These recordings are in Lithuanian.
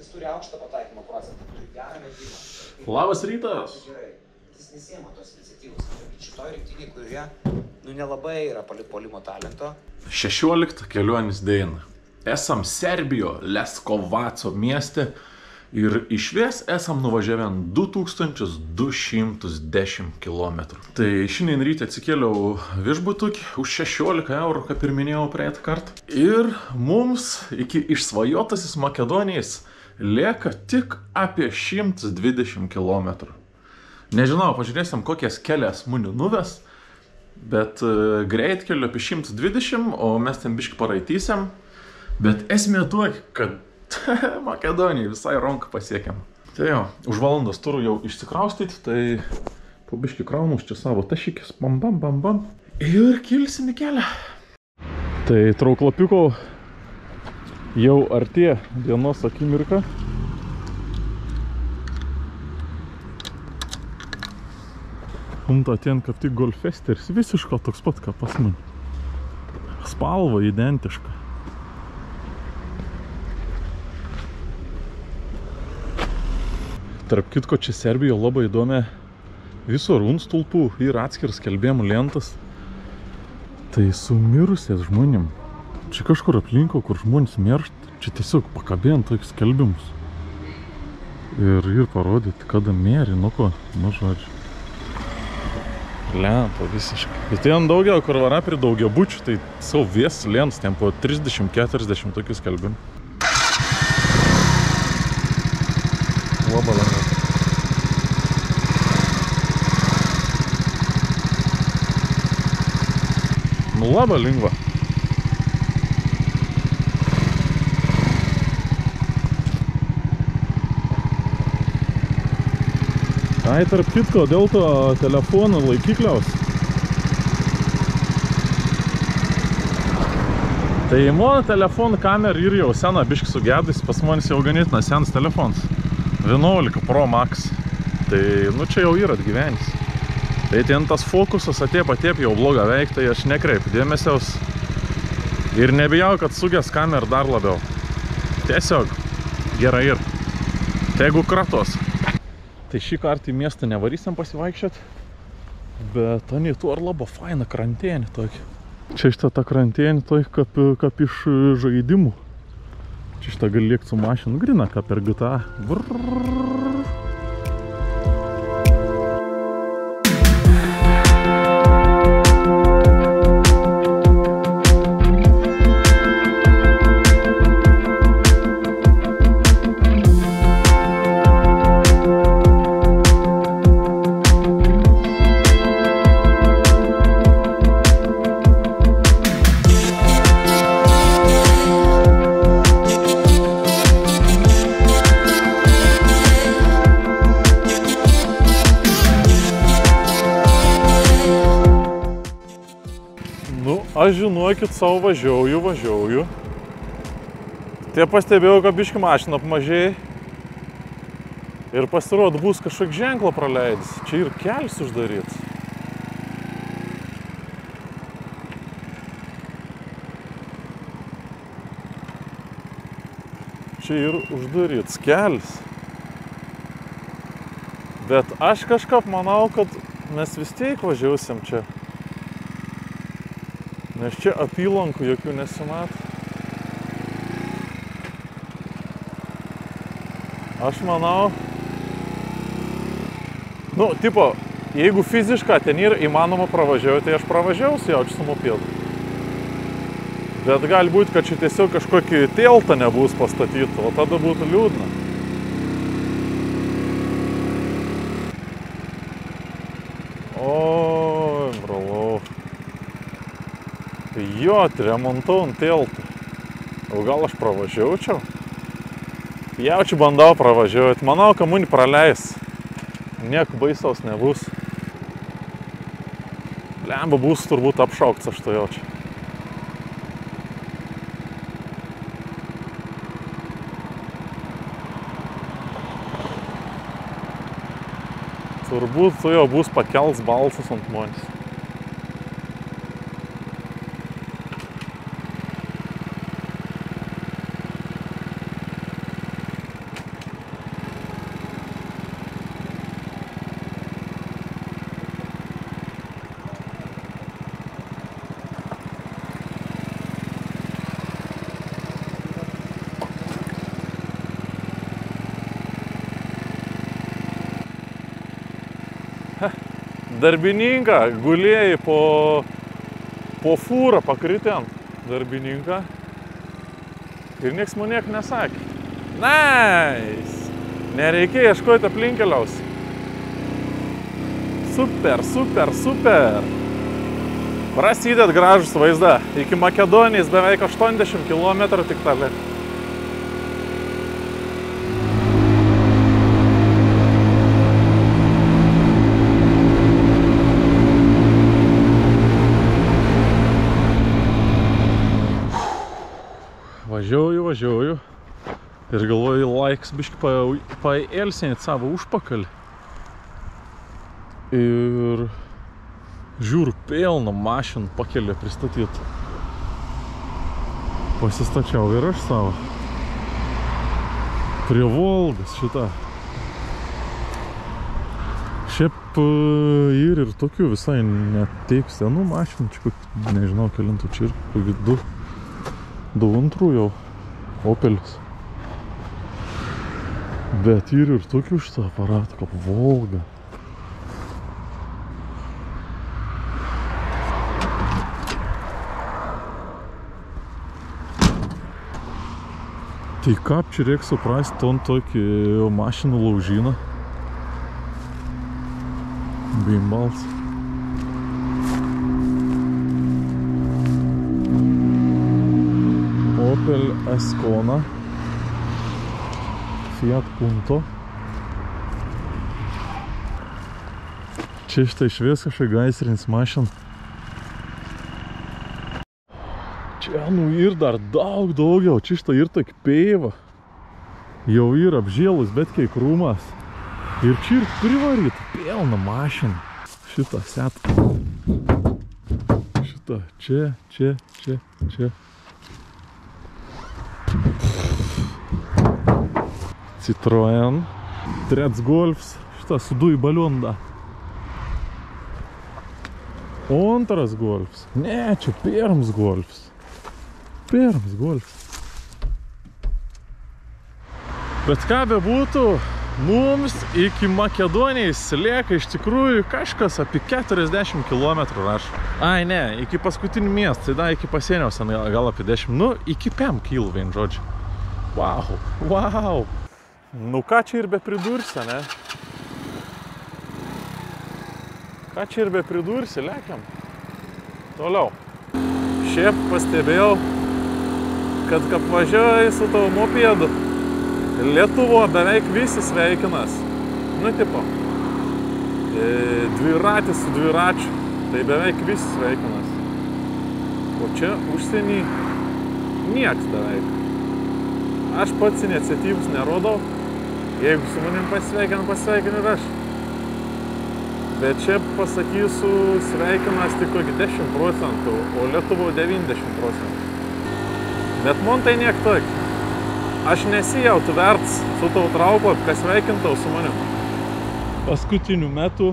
Jis turi aukštą pataikymo procentą, turi gerą medimą. Labas rytas! Gerai. Jis nesiema tos iniciatyvos. Šitoj rinktinėj, kurioje nelabai yra polimo talento. 16 kelionės diena. Esam Serbijo Leskovaco mieste ir išvės esam nuvažiavę 2210 km. Tai šiandien ryte atsikėliau viešbutukį už 16 eurų, kaip ir minėjau praeitą kartą. Ir mums iki išsvajotasis Makedonijos lieka tik apie 120 km. Nežinau, pažiūrėsim, kokias kelias muni nuves, bet greitkeliu apie 120, o mes ten biškį paraitysim. Bet esmė tuo, kad Makedonijai visai ronką pasiekėm. Tai jo, už valandos turiu jau išsikraustyti, tai po biškį kraunu čia savo tašykis, bam bam bam bam. Ir kilsim į kelią. Tai trauklapiuko jau artėja dienos akimirka. Humta ten kaip tik golfesteris, visiško toks pat kaip pas mane. Spalva identiška. Tarp kitko, čia Serbijo labai įdomi visur stulpų ir atskiras skelbimų lentas. Tai su mirusiais žmonėm. Čia kažkur aplinko, kur žmonės miršta, čia tiesiog pakabėjant tokius skelbimus. Ir parodyti, kada mėri, nu ko, nu žodžiu. Lenta visiškai. Bet ten daugiau, kur vara prie daugiabučių, tai savo vies lentas, ten po 30-40 tokių skelbimų. Labai lengva. Nu labai lengva. Ai, tarp kitko, dėl to telefono laikikliaus. Tai mano telefono kamera ir jau sena biškį sugedus, pas manis jau ganėtina senas telefonas. 11 Pro Max. Tai, nu čia jau yra atgyvenis. Tai ten tas fokusas atėp jau bloga veik, tai aš nekreipiu dėmesiaus. Ir nebijau, kad suges kamerą dar labiau. Tiesiog gerai ir. Tegu kratos. Tai šį kartą į miestą nevarysim pasivaikščiot, bet anie tu ar labai faina krantienė tokia. Čia šitą ta krantienė tokia kaip iš žaidimų. Čia šitą gali lėkti su mašinu, grina kaip per GTA. Aš žinokit, savo važiauju. Tai pastebėjau, kad biškį mašiną apmažėjai. Ir pasirodo, bus kažkokį ženklą praleidęs. Čia ir kelias uždarytas. Čia ir uždarytas kelias. Bet aš kažkaip manau, kad mes vis tiek važiausim čia. Nes čia apylankų jokių nesimato. Aš manau, nu, tipo, jeigu fiziškai ten yra įmanoma pravažiuoti, tai aš pravažiausiu jau čia su mopedu. Bet gali būti, kad čia tiesiog kažkokį tiltą nebus pastatyti, o tada būtų liūdna. Oi, brolau. Jo, remontau ant tiltą. O gal aš pravažiaučiau? Jau čia bandau pravažiuoti. Manau, kad muni praleis. Nieko baisaus nebus. Blemba bus turbūt apšauktas aš to jaučiu. Turbūt tu jau bus pakels balsas ant manęs. darbininką, gulėjai po fūrą, pakritė ant darbininką ir nieks man niek nesakė. Nice! Nereikia ieškoti aplinkeliaus. Super, super, super! Prasidėt gražus vaizdą. Iki Makedonijos beveik 80 km tik tali. Važiuoju ir galvoju, laiks biškį paelsinėt savo užpakalį. Ir žiūriu, pilną mašiną pakelį pristatyti. Pasistačiau ir aš savo. Prie Volgas šitą. Šiaip ir tokių visai neteik senų mašinų, čia nežinau, kelintų čia ir du antrų jau Opelis. Bet ir tokių šitą aparatą, kaip Volga. Tai kaip čia reikia suprasti, ton tokį mašinų laužyną. Bimbals. Opel Ascona, Fiat Punto. Čia štai išvis kažkai gaisrinis mašina. Čia ir dar daugiau, čia štai ir tokia peiva. Jau yra apžėlus, bet kiek krūmas. Ir čia ir privaryta pilna mašina. Šitą setą. Šitą čia. Citroen, Trets Golfs, šitą su dujų balioną. Antras Golfs. Ne, čia pirmas Golfs. Bet ką bebūtų, mums iki Makedonijos lieka iš tikrųjų kažkas apie 40 km rašo. Ai ne, iki paskutinį miestą, tai da, iki pasieniaus gal apie 10, nu, iki 5 kil vien žodžiu. Wow! Nu ką čia ir be pridursi, ne? Ką čia ir be pridursi, lekiam. Toliau. Šiaip pastebėjau, kad važiuoji su tavo mopėdu. Lietuvo beveik visi sveikinas. Nu, tipo, dviratis su dviračiu. Tai beveik visi sveikinas. O čia užsienį nieks beveik. Aš pats iniciatyvus nerodau. Jeigu su manim pasveikin ir aš. Bet čia pasakysiu, sveikinas tik kokį 10%, o Lietuvo 90%. Bet man tai niek tak. Aš nesijautu verts su tau trauko, kas sveikintau su manim. Paskutiniu metu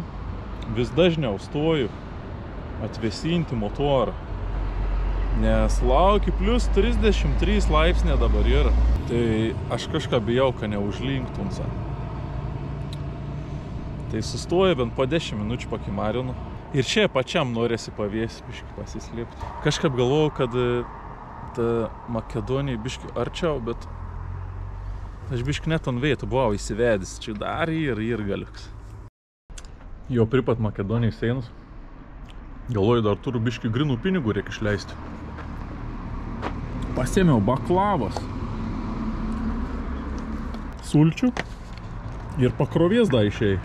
vis dažniau stoju atvėsinti motorą. Nes lauki plus 33 laipsnė dabar yra. Tai aš kažką bijau, kad neužlinktum. Tai sustoju bent po 10 minučių pakimarinu. Ir čia pačiam norėsi pavėsi biškį pasislėpti. Kažkaip galvojau, kad ta Makedonija biškį arčiau, bet aš biškį net ant vietų buvau įsivedęs. Čia dar ir galiuks. Jo pripat Makedonijos einus. Galvoju, dar turiu biškį grinų pinigų reikia išleisti. Pasėmiau baklavos, sulčių ir pakrovės da išėjai.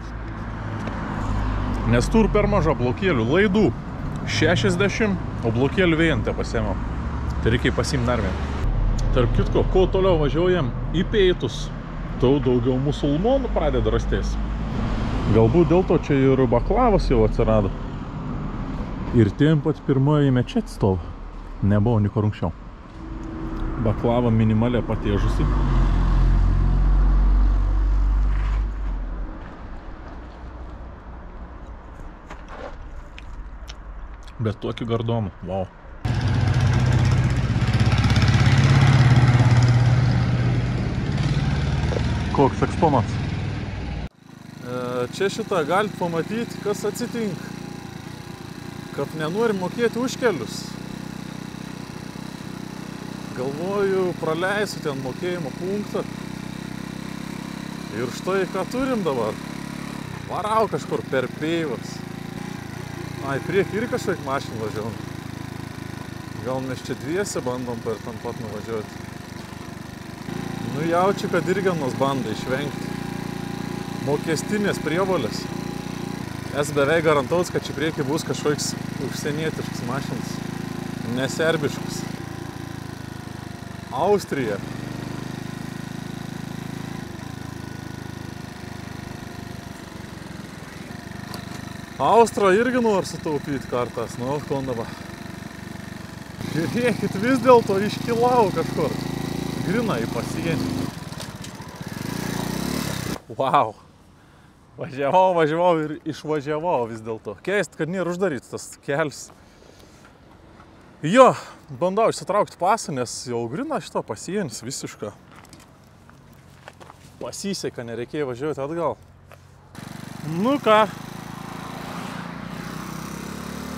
Nes turiu per mažą blokėlių. Laidų 60, o blokėlių vėjantę pasėmiau. Tai reikia pasiimti dar vieną. Tarp kitko, ko toliau važiuojam į pietus, tau daugiau musulmonų pradeda rastis. Galbūt dėl to čia ir baklavos jau atsirado. Ir tiem pat pirmoji mečet stova. Nebuvo niko anksčiau. Baklava minimalė patiežusi. Bet tokį gardomą. Wow. Koks eksponatas. Čia šitą galite pamatyti, kas atsitinka. kad nenori mokėti už kelius. Galvoju, praleisiu ten mokėjimo punktą. Ir štai ką turim dabar. Varau kažkur per peivas. Ai, priekį ir kažkaip mašiną važiavom. Gal mes čia dviese bandom per tam pat nuvažiuoti. Nu jaučiu, kad irgenos banda išvengti mokestinės prievolės. Es beveik garantaus, kad čia priekį bus kažkoks užsienietiškas mašinas, neserbiškas. Austrija. Austra irgi nori sutaupyti kartas, nu, kondaba. Žiūrėkit, vis dėlto iškilau kažkur. Grina į pasienį. Wow. Važiavau ir išvažiavau vis dėlto. Keist, kad nėra uždarytas tas kelias. Jo, bandau išsitraukti pasą, nes jau grina šito pasienis visišką. Pasiseka, nereikėjo važiuoti atgal. Nu ką.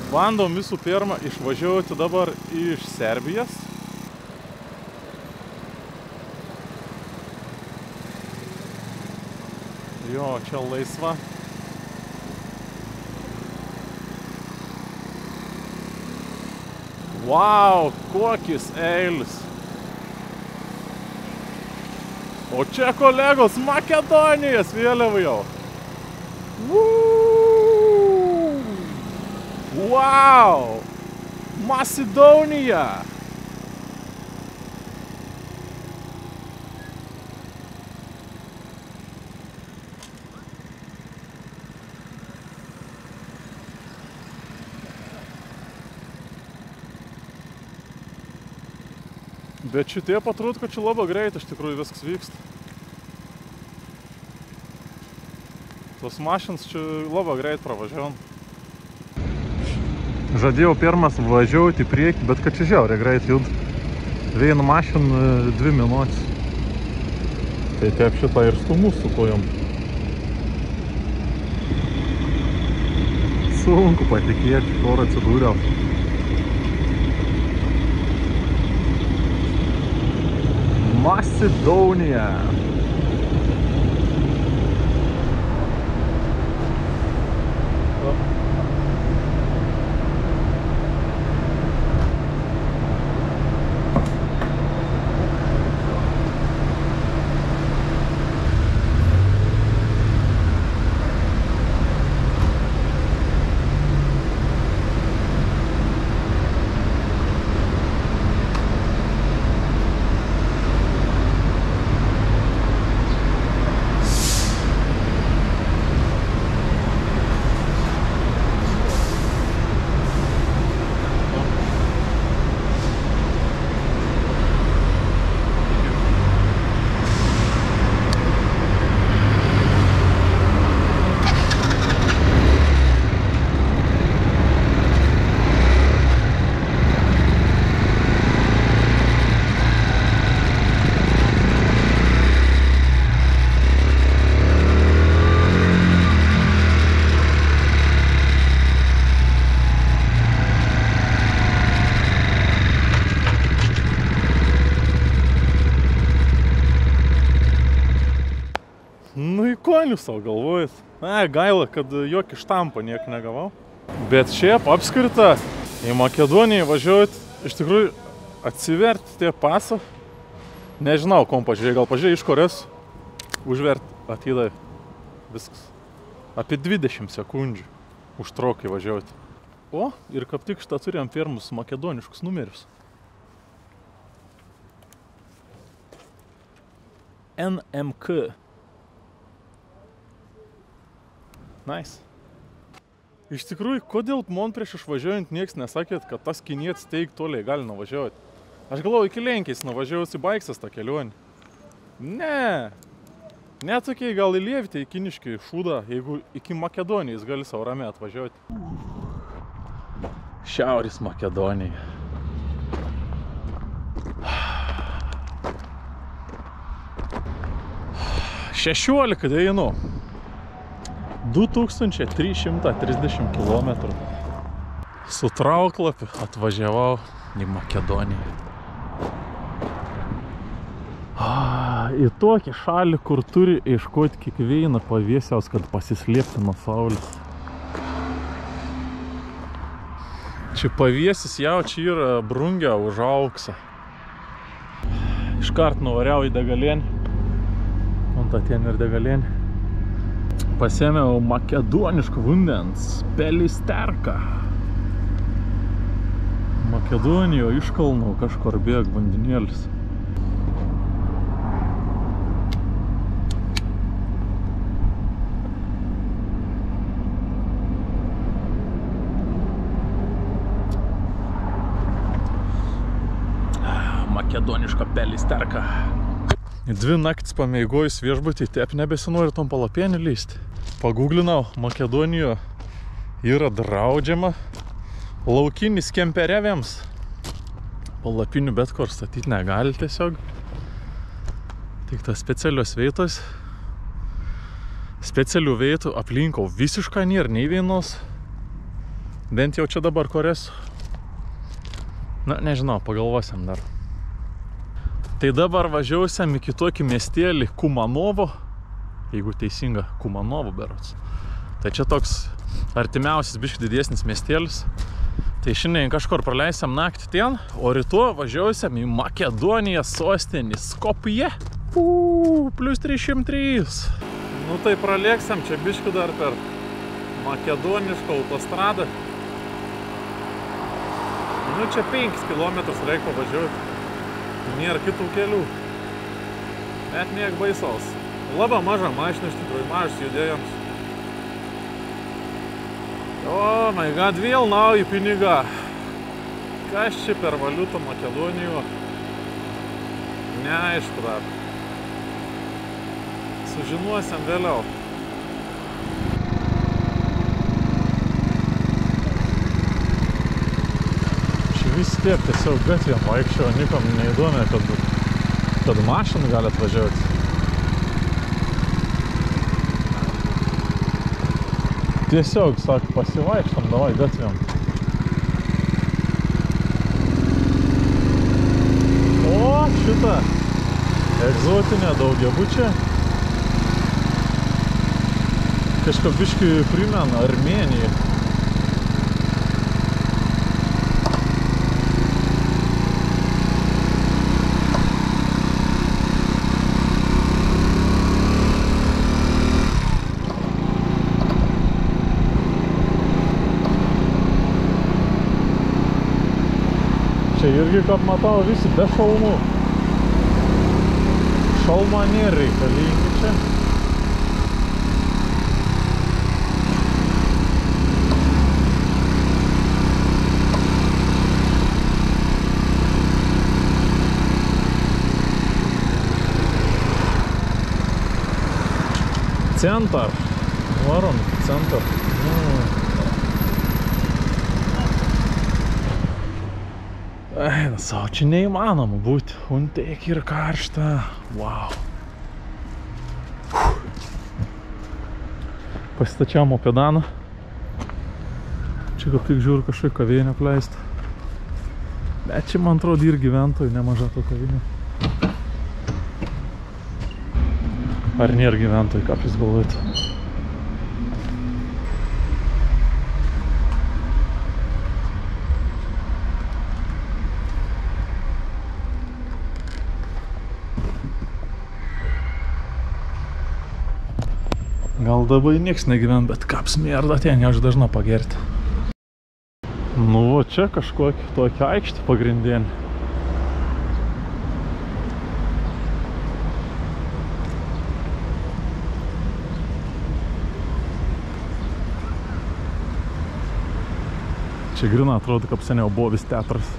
Bandom visų pirma išvažiuoti dabar iš Serbijos. Jo, čia laisva. Wow, kokis eilis. O čia kolegos Makedonijos vėliava jau. Wow! Macedonia! Bet šitie patrūt, kad čia labai greit iš tikrųjų viskas vyksta. Tos mašinas čia labai greit pravažiavom. Žadėjau pirmas važiuoti į priekį, bet kad čia žiauriai greit jud. Viena mašina 2 minutės. Tai taip šitą ir stumu su kojom. Sunku patikėti, kur atsidūriau. Macedonia. Konius savo galvojat. Gaila, kad jokį štampą niek negavau. Bet šiaip apskrita į Makedoniją važiuoti, iš tikrųjų atsiverti tie pasą. Nežinau, kom pažiūrėjai, gal pažiūrėjai iš Korės. Užverti, atidai. Viskas. Apie 20 sekundžių užtraukai važiuoti. O, ir kaip tik šitą turėjom pirmus makedoniškus numerius. NMK. Nice. Iš tikrųjų, kodėl man prieš išvažiuojant nieks nesakėt, kad tas kinietis teik toliai gali nuvažiuoti? Aš galvoju, iki Lenkijos nuvažiuojus į baigsis tą kelionį. Ne. Ne tokiai gal į Lievitę, į Kiniškį, į Šūdą, jeigu iki Makedonijos gali savo ramiai atvažiuoti. Šiaurės Makedonija. Šešiolika dienų. 2330 kilometrų. Su trauklapiu atvažiavau į Makedoniją. Į tokį šalį, kur turi ieškoti kiekvieną pavėsiaus, kad pasislėpti nuo saulės. Čia pavėsis jau čia yra brungia už auksą. Iškart nuvariau į degalinį. Ant atien ir degalinį. Pasėmiau makedonišką vandens, Pelisterką. Makedonijoje iš kalnų kažkur bėg vandenėlis. Makedoniška Pelisterka. 2 naktis pameigojus viešbutį, taip nebesinori tom palapėnį lysti. Paguglinau, Makedonijoje yra draudžiama laukinis kemperiaviams. Palapinių bet kur statyti negali tiesiog. Tik tas specialios vietos. Specialių vietų aplinkau visiškai nėra nei vienos. Bent jau čia dabar kur esu. Na, nežinau, pagalvosim dar. Tai dabar važiausiam į kitokį miestelį Kumanovo, jeigu teisinga, Kumanovo berods. Tai čia toks artimiausias biškį didesnis miestelis. Tai šiandien kažkur praleisiam naktį ten, o rytoj važiausiam į Makedoniją sostinį Skopje. Plus 303. Nu tai pralėksam čia biškį dar per makedonišką autostradą. Nu čia 5 kilometrus reikia pavažiuoti. Nėra kitų kelių. Net niek baisaus. Labai maža mašina, iš tikrųjų, mažas judėjams. O, my god, vėl nauji piniga. Kas čia per valiutą Makedonijoje? Neaišku dar. Sužinosim vėliau. Vis tiek tiesiog gatvėm vaikščio, nikom neįdomi, kad mašinų gali atvažiuoti. Tiesiog, sako, pasivaikštam, davai gatvėm. O, šitą egzotinę daugiabučią. Kažką biškį primena Armėniją. Irgi, kad matau, visi be šalmų. Šalma nėra reikalingi čia. Centar. Varom, centar. Eina savo, čia neįmanoma būti. Untiek yra karšta. Wow. Pasistačiau mopedaną. Čia kaip tik žiūriu kažkaip kavinę apleistą. Bet čia, man atrodo, ir gyventojų nemaža to kavinė. Ar nėra gyventojų, kaip jūs galvojate? Gal dabar nieks negyven, bet kaps mierda ten, aš dažna pagerti. Nu, va čia kažkokį tokį aikštį pagrindinį. Čia grina atrodo, kaip seniau buvo vis teatras.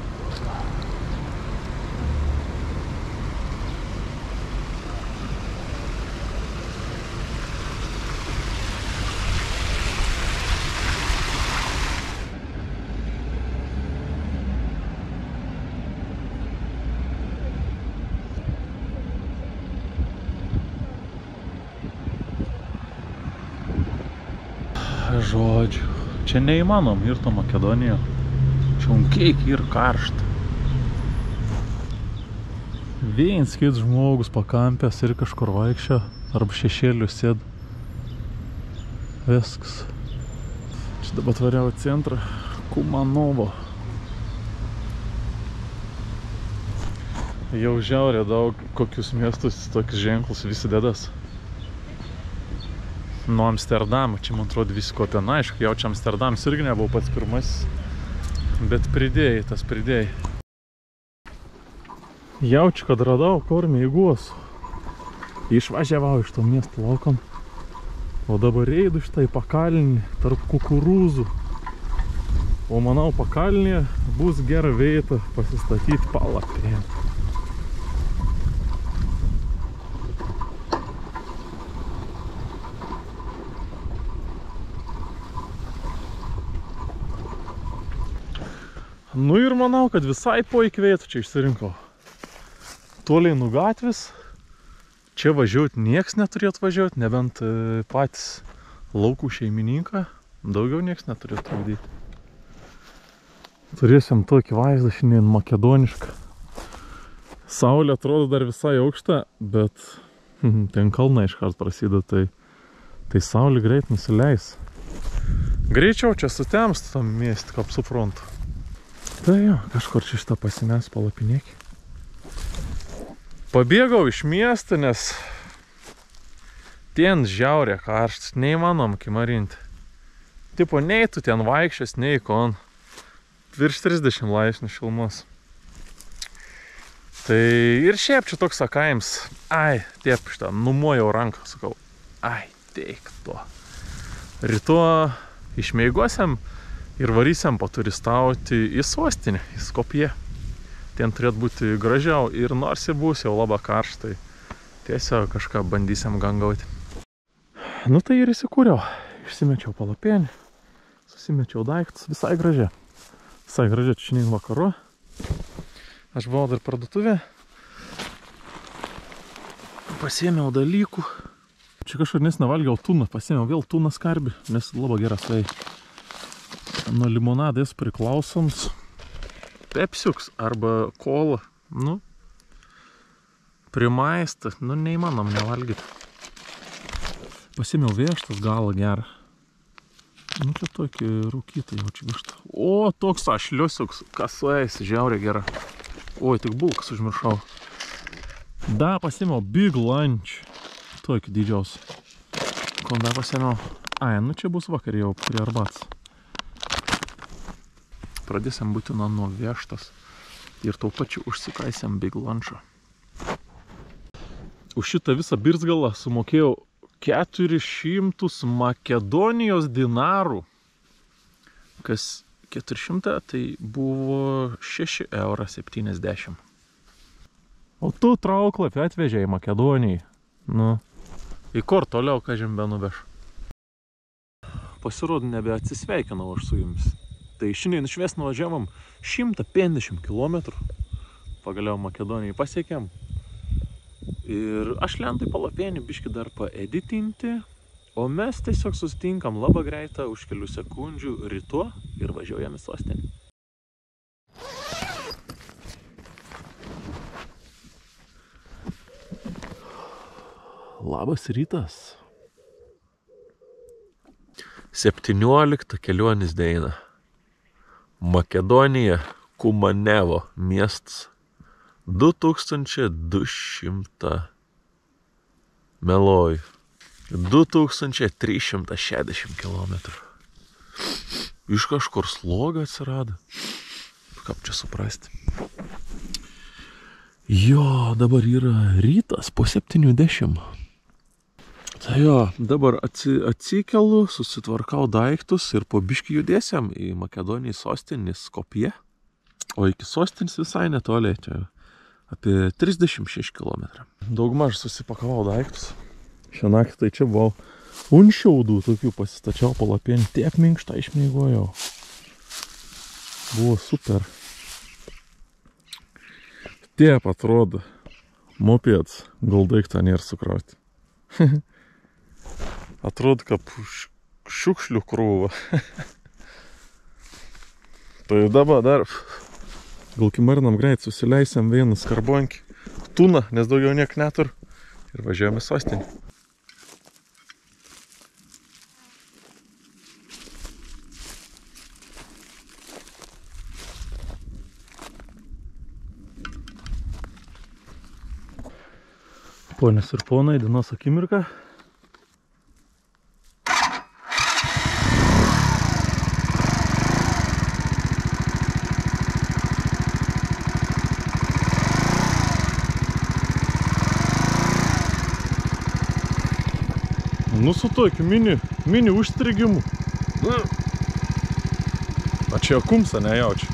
Žodžiu, čia neįmanom ir to Makedonijoje. Čiunkiai ir karšta. Viens kits žmogus pakampęs ir kažkur vaikščia, arba šešėlių sėd. Viskas. Čia dabar atvariau į centrą Kumanovo. Jau žiaurė daug kokius miestus tokius ženklus visi dedas. Nuo Amsterdamo, čia man atrodo visi ko ten, aišku, jau čia Amsterdamas irgi nebuvo pats pirmasis, bet pridėjai, tas pridėjai. Jaučiu, kad radau kormį į guosų. Išvažiavau iš to miesto laukom, o dabar eidu štai pakalnį tarp kukurūzų. O manau, pakalnėje bus gera vieta pasistatyti palapinę. Nu ir manau, kad visai puikiai vietų čia išsirinkau. Toliai nuo gatvės. Čia važiuoti nieks neturėtų važiuoti, nebent patys laukų šeimininką. Daugiau nieks neturėtų trukdyti. Turėsim tokį vaizdą šiandien makedonišką. Saulė atrodo dar visai aukšta, bet ten kalnai iškart prasideda, tai saulė greit nusileis. Greičiau čia sutemst tam miestį, kaip suprantu. Tai jo, kažkur čia šitą pasimės palapinėkį. Pabėgau iš miesto, nes ten žiaurė karštas, neįmanom kimarinti. Tipo, nei tu ten vaikščias, nei kon. Virš 30 laipsnių šilumos. Tai ir šiaip čia toks sakaims. Ai, tiep šitą, numojau ranką, sakau. Ai, teik to. Rytoj išmeigosiam ir varysiam paturistauti į sostinę, į Skopję. Ten turėtų būti gražiau ir nors ir bus jau labai karštai. Tiesiog kažką bandysiam gangauti. Nu tai ir įsikūriau. Išsimečiau palapėnį, susimečiau daiktus, visai gražiai. Visai gražiai šiandien vakaru. Aš buvau dar parduotuvė. Pasiėmiau dalykų. Čia kažkur nes nevalgiau tuną, pasiėmiau vėl tuną skarbį, nes labai geras vei. Nuo limonadės priklausoms pepsiuks arba kola, nu, primaistas, nu, neįmanom nevalgyti. Pasiėmiau vieštas galą gerą. Nu, čia tokį rūkytą jau čia vištą. O, toks ašliusiuks, kas sueis, žiaurė gera. Oi, tik bulkas užmiršau. Da, pasiėmiau Big Lunch. Tokį didžiausią. Kol da pasiėmiau. Ai, nu čia bus vakar jau prie arbatos. Pradėsim būtina nuo vieštas ir tau pačiu užsikaisiam Big Lunch'ą. Už šitą visą birzgalą sumokėjau 400 Makedonijos dinarų. Kas 400, tai buvo 6,70 €. O tu trauklapį atvežė į Makedoniją. Nu, į kur toliau, ką žembe nuveš. Pasirodo, nebe atsisveikinau aš su jumis. Tai šiandien išves nuvažiavom 150 km. Pagaliau Makedonijai pasiekėm. Ir aš lendu į palapėnį biškį dar paeditinti. O mes tiesiog susitinkam labai greitą už kelių sekundžių rytoj ir važiuojam į sostinę. Labas rytas. 17 kelionės diena. Makedonija, Kumanevo miestas. 2200 meloju. 2360 km. Iš kažkur sloga atsirado. Kaip čia suprasti? Jo, dabar yra rytas po 70. Tai jo, dabar atsikelu, susitvarkau daiktus ir po biškį judėsiam į Makedonijos sostinį Skopję. O iki sostinės visai netoliai, čia apie 36 km. Daugmaž susipakavau daiktus. Šią naktį tai čia buvau unšiaudų tokių pasistačiau palapėnį, tiek minkštą išmiegojau. Buvo super. Tiep atrodo, mopeds, gal daiktą nėra sukrauti. Atrodo, kaip šiukšlių krūva. Tai dabar dar gal kimarnam greit susileisiam vieną skarbonkį tuną, nes daugiau niek netur ir važiuojame į sostinį. Ponios ir ponai, dienos akimirka. Nu su tokiu mini užstrigimu. A čia kumsa nejaučia.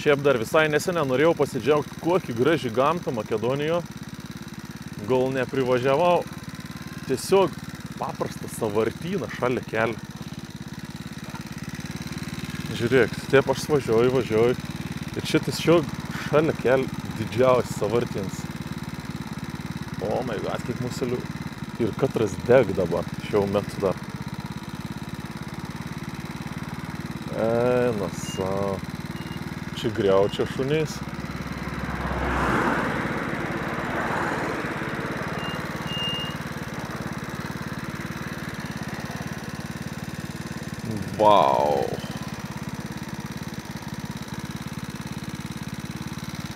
Šiaip dar visai neseniai norėjau pasidžiaugti, kokį gražį gamtą Makedonijoje. Gal neprivažiavau, tiesiog paprastą sąvartyną šalia kelio. Žiūrėk, taip aš važiuoju. Ir čia tiesiog šalia kelio didžiausias sąvartynas. O my god, kiek muselių. Ir katras deg dabar, šiau metu dar. Eina savo. Čia griaučia šuniais. Vau.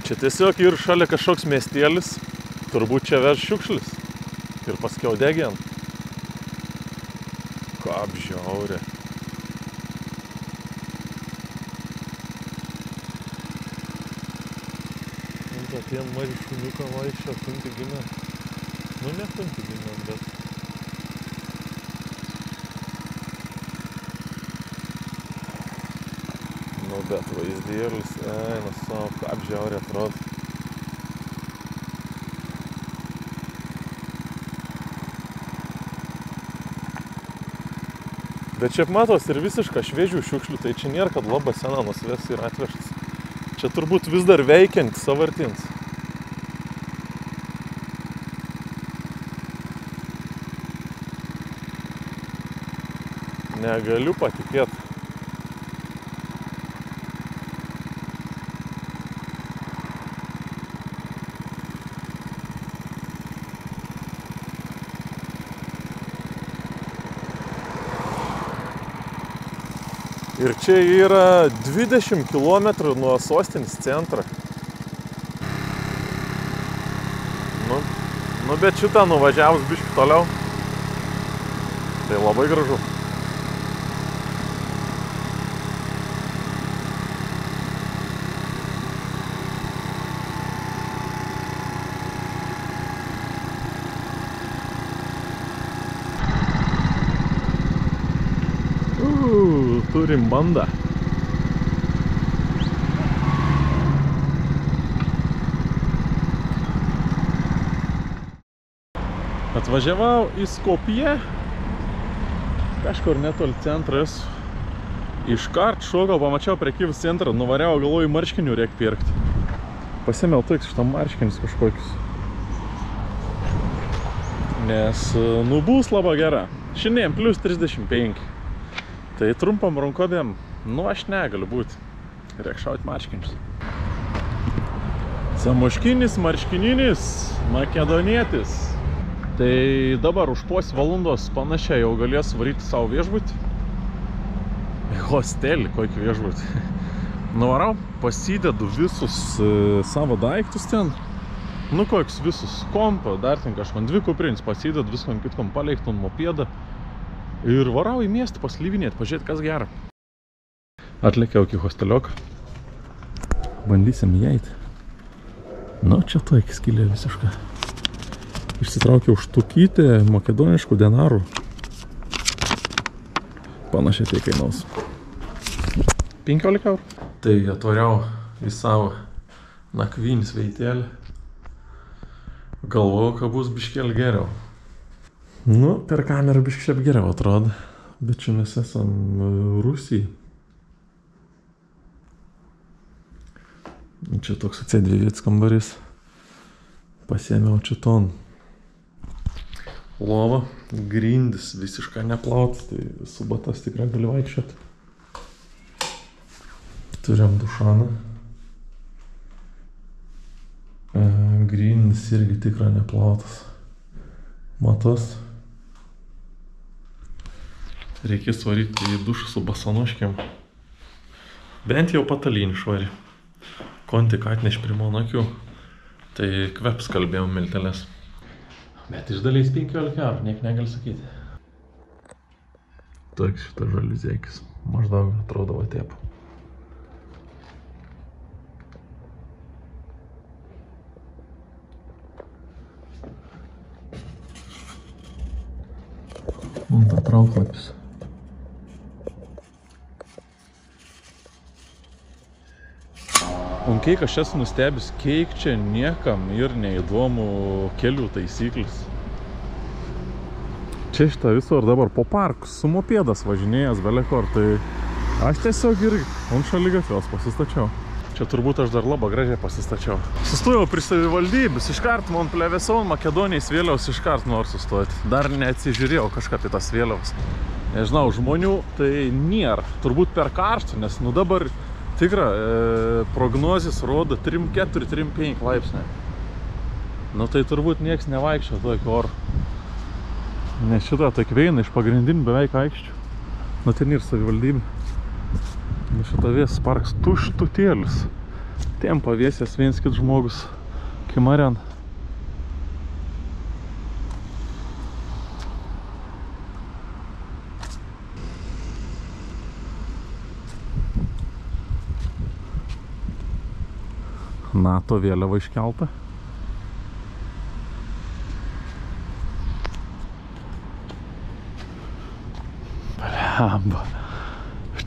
Čia tiesiog ir šalia kažkoks miestėlis. Turbūt čia veš šiukšlis. Ir paskiau degiant. Ką apžiaurė. Tie maži šuniuką vaikščia, funti gimė. Nu, ne funti gimė, bet... Nu, bet vaizdėlis, eina savo, ką apžiaurė atrodo. Bet šiaip matos ir visišką šviežių šiukšlių, tai čia nėra, kad labai sena nusves ir atvežtas. Čia turbūt vis dar veikiantis sąvartynas. Negaliu patikėti. Ir čia yra 20 km nuo sostinės centro. Nu, bet šitą nuvažiavus biškį toliau. Tai labai gražu. Turim bandą. Atvažiavau į Skopję, kažkur netoli centras. Iškart šokau, pamačiau prekybos centrą, nuvariau, galvoju, marškinių reik pirkti. Pasėmiau toks šitą marškinius kažkokius. Nes, nu, bus labai gera. Šiandien plus 35. Tai trumpam rankovėm, nu, aš negaliu būti. Reik šauti marškinius. Samuškinis, marškininis, makedonietis. Tai dabar už pos valandos panašiai jau galės varyti savo viešbutį. Hostelį, kokį viešbutį. Nuvarau, pasidedu visus savo daiktus ten. Nu, koks visus kompą, dar ten kažką, 2 kuprinės pasidedu, viską kitkom paleiktų mopėdą. Ir varau į miestą paslyvinėti, pažiūrėti, kas gera. Atlėkiau iki hostelioką. Bandysim įeiti. Nu, čia tokia skylė visiška. Išsitraukiau štukytę makedoniškų denarų. Panašiai tai kainaus. 15 eurų. Tai atvariau į savo nakvynį sveitelį. Galvojau, kad bus biškėlį geriau. Nu, per kamerą biškai šiaip geriau atrodo, bet čia mes esam Rusijai. Čia toks C2 kambarys. Pasiėmiau čia ton. Lova, grindis visiškai neplautas, tai su batas tikrai gali vaikščioti. Turim dušaną. Grindis irgi tikrai neplautas. Matas. Reikės varyti į dušą su basanoškiam. Bent jau patalinį švari. Kon tik atneš prie mano akių. Tai kveps kalbėjom milteles. Bet iš dalies 15 eurų, niek negali sakyti. Toks šitas žaliuzėkis. Maždaug atrodo va taip. Anta trauklapis. Un kiek aš esu nustebęs, kiek čia niekam ir neįdomu kelių taisyklės. Čia šitą visur dabar po parkus su mopėdas važinėjęs belekor, tai aš tiesiog irgi ant šaligatvios pasistačiau. Čia turbūt aš dar labai gražiai pasistačiau. Sustojau prie savivaldybės, iškart man plevėson Makedonijos vėliaus iškart noriu sustoti. Dar neatsižiūrėjau kažką apie tas vėliaus. Nežinau, žmonių tai nėra. Turbūt per karštų, nes nu dabar tikra, prognozės rodo 3-4, 3-5 laipsniai. Nu tai turbūt nieks nevaikščia tokio oro. Nes šitą tokia veina iš pagrindinių beveik aikščių. Nu ten ir savivaldybė. Nu šitą vėsas parkas tuštutėlis. Tiem pavėsės viens kit žmogus kimaren. NATO vėliava iškelta. Blemba.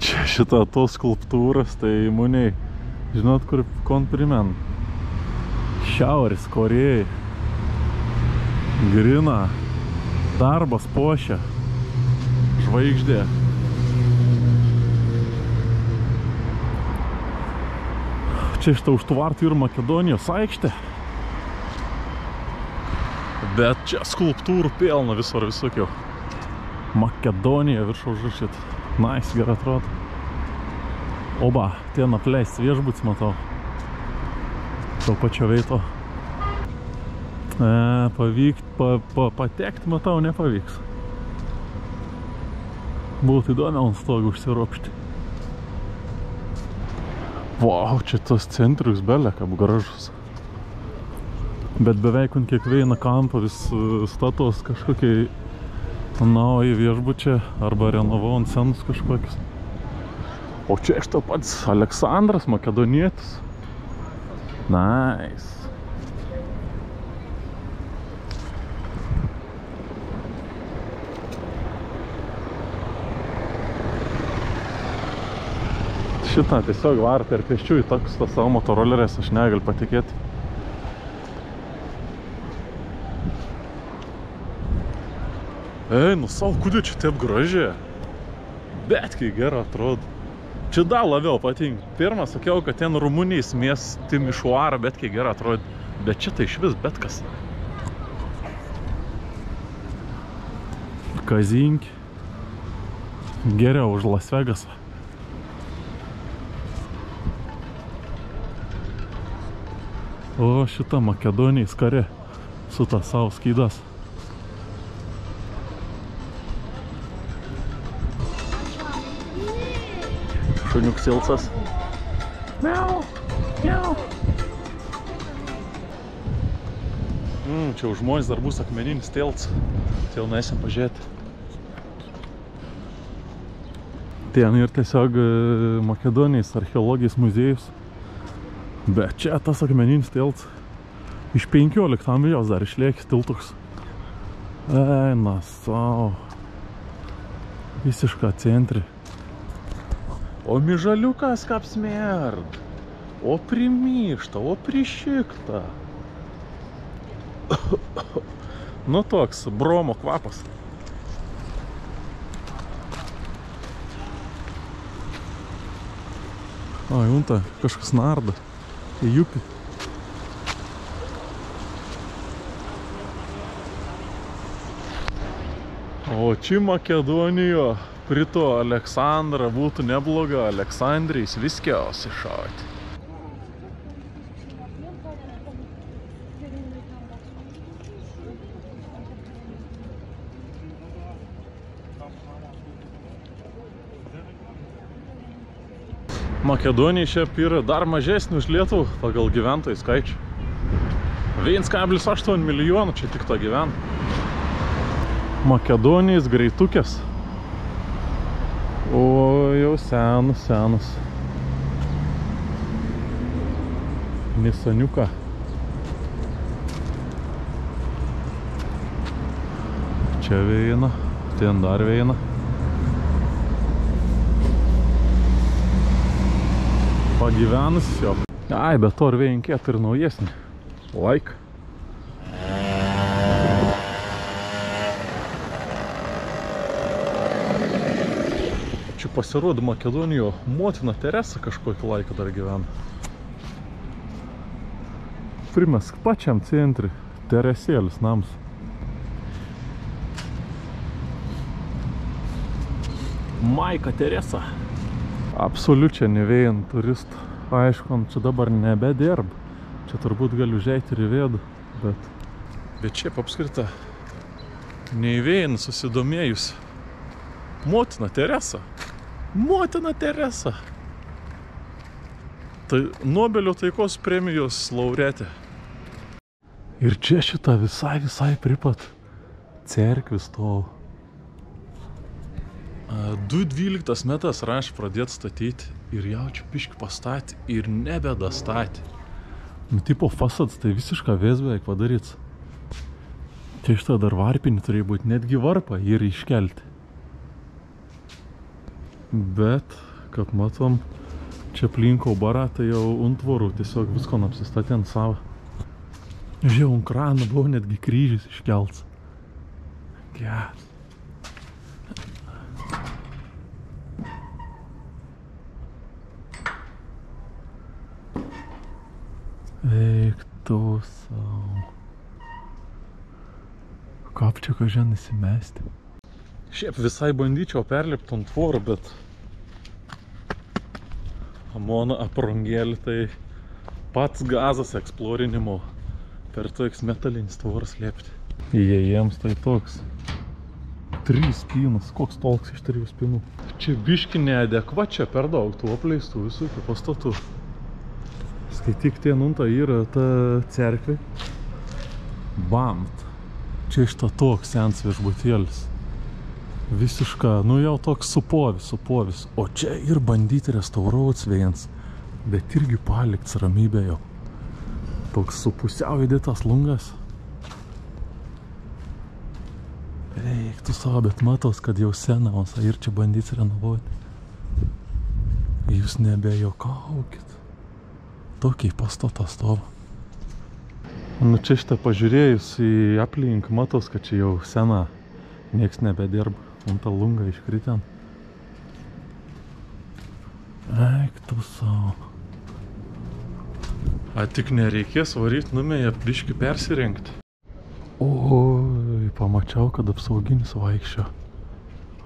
Čia šita tos skulptūras, tai imuniai, žinot, kur kon primen. Šiaurės Korėjai. Grina. Darbas puošia. Žvaigždė. Čia šitą užtvartų ir Makedonijos aikštė. Bet čia skulptūrų pilna visur visokių. Makedonija virš užrašyt. Nice, gerai atrodo. Oba, ten apleist viešbutis matau. To pačio veito. Patekti matau nepavyks. Būtų įdomiau ant stogų užsiropšti. Vau, čia tas centrius belek apgražus. Bet beveik ant kiekvieną kampą vis statos kažkokiai nauji viešbučiai arba renovuojant senus kažkokius. O čia iš to pats Aleksandras Makedonietis. Nice. Šitą tiesiog varą per pėsčiųjų takus tą savo motorollerės, aš negaliu patikėti. Ei, nu savo, kodėl čia taip gražiai? Bet kai gerai atrodo. Čia dar labiau patinka. Pirmą sakiau, kad ten Rumunijos miesti mišuarą, bet kai gerai atrodo. Bet čia tai išvis bet kas. Kazinki. Geriau už Las Vegasą. O šita Makedonijos kare su ta savo skydas. Šuniuk silcas. Miau, miau. Čia už žmonės dar bus akmeninis tiltas. Tai jau nueisim pažiūrėti. Ten ir tiesiog Makedonijos archeologijos muziejus. Bet čia tas akmeninis tiltas. Iš 15 amžiaus dar išliekęs tiltuks. Eina savo. Visišką centrį. O mižaliukas kaip smerd. O primyšta, o prišikta. Nu toks bromo kvapas. O, junta, kažkas narda į upį. O čia Makedonijo, prito Aleksandra būtų nebloga, Aleksandrijais viskiausi šauti. Makedonija šiaip yra dar mažesnė už Lietuvą pagal gyventojų skaičių. 1,8 milijonų čia tik to gyvena. Makedonijos greitukės. O jau senas. Nisaniuką. Čia veina, ten dar veina. Pagyvenusis jau. Ai, bet to ir V4 ir naujesnį. Laik. Čia pasirodo Makedonijo motina Teresa kažkokį laiką dar gyvena. Primesk pačiam centri Teresėlis namas. Maika Teresa. Absoliučiai nevėjant turistų. Aišku, čia dabar nebedirb. Čia turbūt galiu užeiti ir į vėdą, bet čia apskrita neįvėjant susidomėjus. Motina Teresa. Motina Teresa. Tai Nobelio taikos premijos laureatė. Ir čia šitą visai pripat cerkvis stovi. 2012 metas rašė pradėti statyti ir jaučiu biškį pastatė ir nebedastatė. Nu, tipo fasadas tai visišką vėzbeik padaryts. Čia šitą dar varpinį turėjo būti, netgi varpą ir iškelti. Bet, kaip matom, čia plinko barą, tai jau ant tvorų tiesiog visko apsistatė ant savo. Žiūrėjau, ant krano buvo netgi kryžis iškelts. Geras. Eik tu savo. Kaip čia kažin įsimesti. Šiaip visai bandyčiau perlipti ant tvorų, bet mano aprangėlį tai pats gazas eksplorinimo per toks metalinis tvoras lėpti. Jiems tai toks 3 spynas. Koks toks iš 3 spynų? Čia biški neadekvačia per daug tų apleistų visų pastatų. Skaityk, tie nunta yra ta cerkvė. Bamt. Čia iš to toks sens viešbutėlis. Visiška, nu jau toks supovis. O čia ir bandyti restauruoti svėjans. Bet irgi palikts ramybė jau. Toks su pusiau įdėtas lungas. Eik tu savo, bet matos, kad jau senamas ir čia bandyti renovuoti. Jūs nebejokaukit. Tokiai pastatą stovi. Nu čia šitą pažiūrėjus į aplink, matos, kad čia jau sena. Nieks nebedirba. Ant tą lungą iškriten. Eik tu savo. A tik nereikės varyti numėje biškį persirengti. Oi, pamačiau, kad apsauginis vaikščio.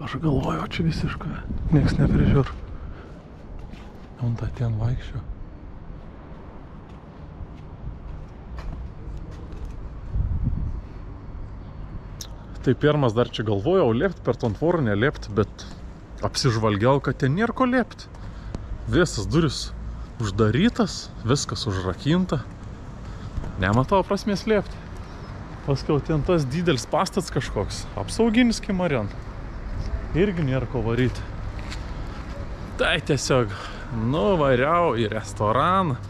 Aš galvoju, čia visiškai. Nieks neprižiūr. Ant tą ten vaikščio. Tai pirmas dar čia galvojau lėpti, per ton tvorą nelėpti, bet apsižvalgiau, kad ten nėra ko lėpti. Visas duris uždarytas, viskas užrakinta. Nematau prasmės lėpti. Paskiau ten tas didelis pastats kažkoks, apsauginis kimarian. Irgi nėra ko varyti. Tai tiesiog nuvariau į restoraną,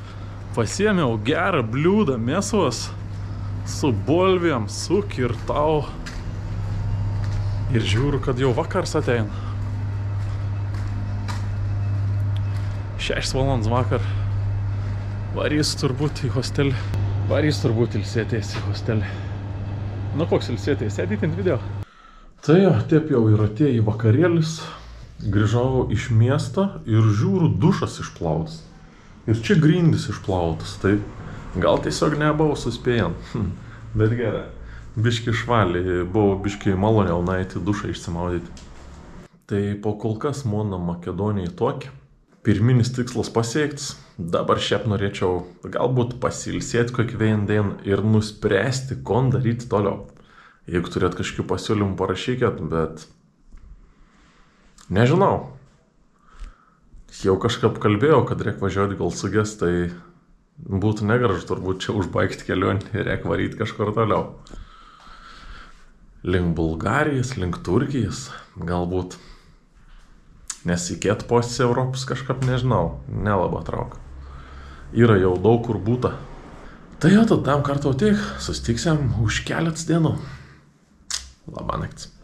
pasiėmiau gerą bliūdą mėsos su bulvėm, sukirtau. Ir žiūriu, kad jau vakars ateina. 6 valandas vakar. Varys turbūt į hostelį. Varys turbūt ilsėtės į hostelį. Nu, koks ilsėtė, sėdyti ant video? Tai jo, taip jau ir atėjo į vakarėlis. Grįžau iš miesto ir žiūriu, dušas išplautas. Ir čia grindys išplautas. Tai gal tiesiog nebuvau suspėjant. Bet gerai. Biški švalį, buvo biški maloniau nueiti dušą išsimaudyti. Tai po kol kas mano Makedonijai tokia. Pirminis tikslas pasiektas. Dabar šiaip norėčiau galbūt pasilsėti kokį dieną ir nuspręsti, ko daryti toliau. Jeigu turėt kažkokių pasiūlymų, parašykit, bet nežinau. Jau kažkaip kalbėjau, kad reik važiuoti gal suges, tai būtų negražu turbūt čia užbaigti kelionį ir reik varyti kažkur toliau. Link Bulgarijos, link Turkijos, galbūt. Nes į kietą pusę Europos kažkaip nežinau, nelabai traukia. Yra jau daug kur būta. Tai jau tam kartą tik, sustiksim už keletas dienų. Labą naktį.